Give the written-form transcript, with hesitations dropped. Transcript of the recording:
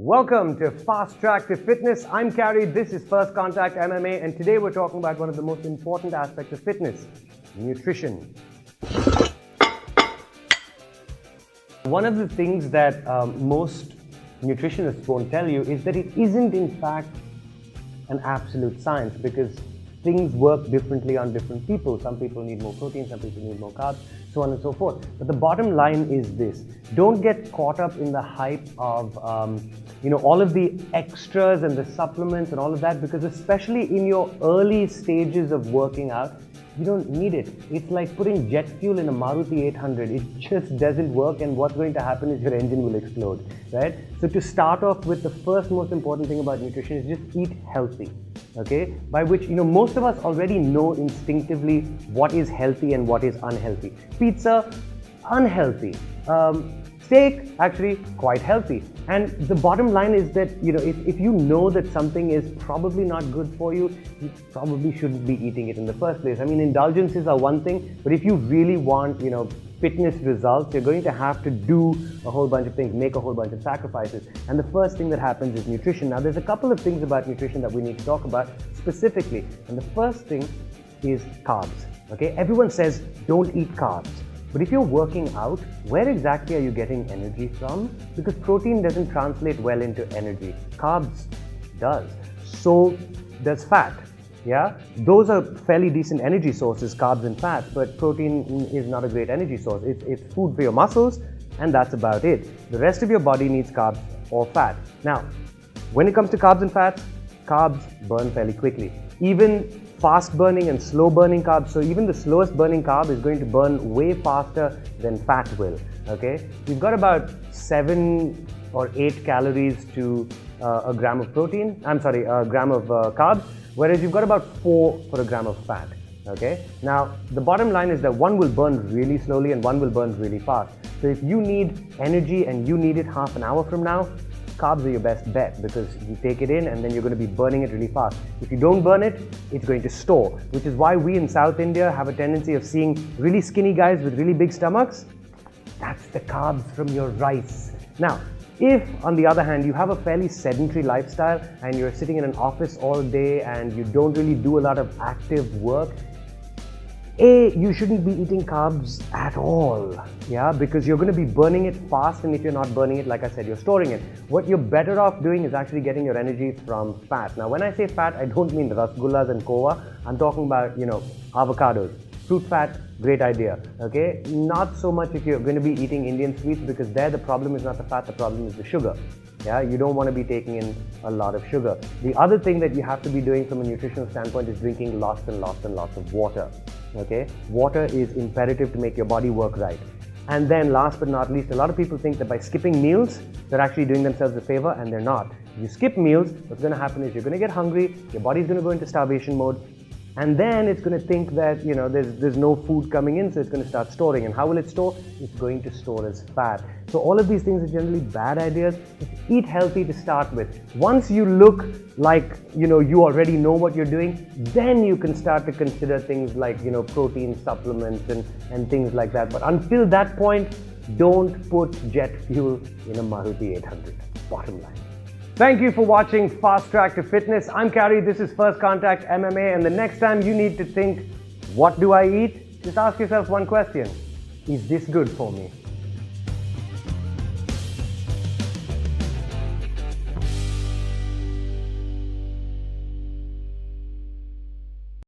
Welcome to Fast Track to Fitness. I'm Carrie, this is First Contact MMA, and today we're talking about one of the most important aspects of fitness, nutrition. One of the things that most nutritionists won't tell you is that it isn't in fact an absolute science, because things work differently on different people. Some people need more protein, some people need more carbs, so on and so forth. But the bottom line is this: don't get caught up in the hype of all of the extras and the supplements and all of that, because especially in your early stages of working out, you don't need it. It's like putting jet fuel in a Maruti 800. It just doesn't work, and what's going to happen is your engine will explode, right? So to start off with, the first most important thing about nutrition is just eat healthy, okay? By which, most of us already know instinctively what is healthy and what is unhealthy. Pizza, unhealthy. Steak, actually quite healthy. And the bottom line is that, if you know that something is probably not good for you, you probably shouldn't be eating it in the first place. I mean, indulgences are one thing, but if you really want, fitness results, you're going to have to do a whole bunch of things, make a whole bunch of sacrifices. And the first thing that happens is nutrition. Now, there's a couple of things about nutrition that we need to talk about specifically. And the first thing is carbs, okay? Everyone says, don't eat carbs. But if you're working out, where exactly are you getting energy from? Because protein doesn't translate well into energy. Carbs does. So does fat. Yeah? Those are fairly decent energy sources, carbs and fats, but protein is not a great energy source. It's food for your muscles, and that's about it. The rest of your body needs carbs or fat. Now, when it comes to carbs and fats, carbs burn fairly quickly. Even fast burning and slow burning carbs, so even the slowest burning carb is going to burn way faster than fat will, okay? You've got about 7 or 8 calories to a gram of protein, a gram of carbs, whereas you've got about 4 for a gram of fat, okay? Now, the bottom line is that one will burn really slowly and one will burn really fast. So if you need energy and you need it half an hour from now, carbs are your best bet, because you take it in and then you're going to be burning it really fast. If you don't burn it, it's going to store, which is why we in South India have a tendency of seeing really skinny guys with really big stomachs. That's the carbs from your rice. Now, if, on the other hand, you have a fairly sedentary lifestyle and you're sitting in an office all day and you don't really do a lot of active work, you shouldn't be eating carbs at all, yeah, because you're going to be burning it fast, and if you're not burning it, like I said, you're storing it. What you're better off doing is actually getting your energy from fat. Now, when I say fat, I don't mean rasgullas and kova. I'm talking about, avocados. Fruit fat, great idea, okay? Not so much if you're going to be eating Indian sweets, because there the problem is not the fat, the problem is the sugar. Yeah, you don't want to be taking in a lot of sugar. The other thing that you have to be doing from a nutritional standpoint is drinking lots and lots and lots of water. Okay, water is imperative to make your body work right. And then last but not least, a lot of people think that by skipping meals, they're actually doing themselves a favor, and they're not. If you skip meals, what's going to happen is you're going to get hungry, your body's going to go into starvation mode, and then it's going to think that, there's no food coming in, so it's going to start storing. And how will it store? It's going to store as fat. So all of these things are generally bad ideas. Just eat healthy to start with. Once you look like, you already know what you're doing, then you can start to consider things like, protein supplements and things like that. But until that point, don't put jet fuel in a Maruti 800. Bottom line. Thank you for watching Fast Track to Fitness. I'm Carrie, this is First Contact MMA, and the next time you need to think, what do I eat? Just ask yourself one question: is this good for me?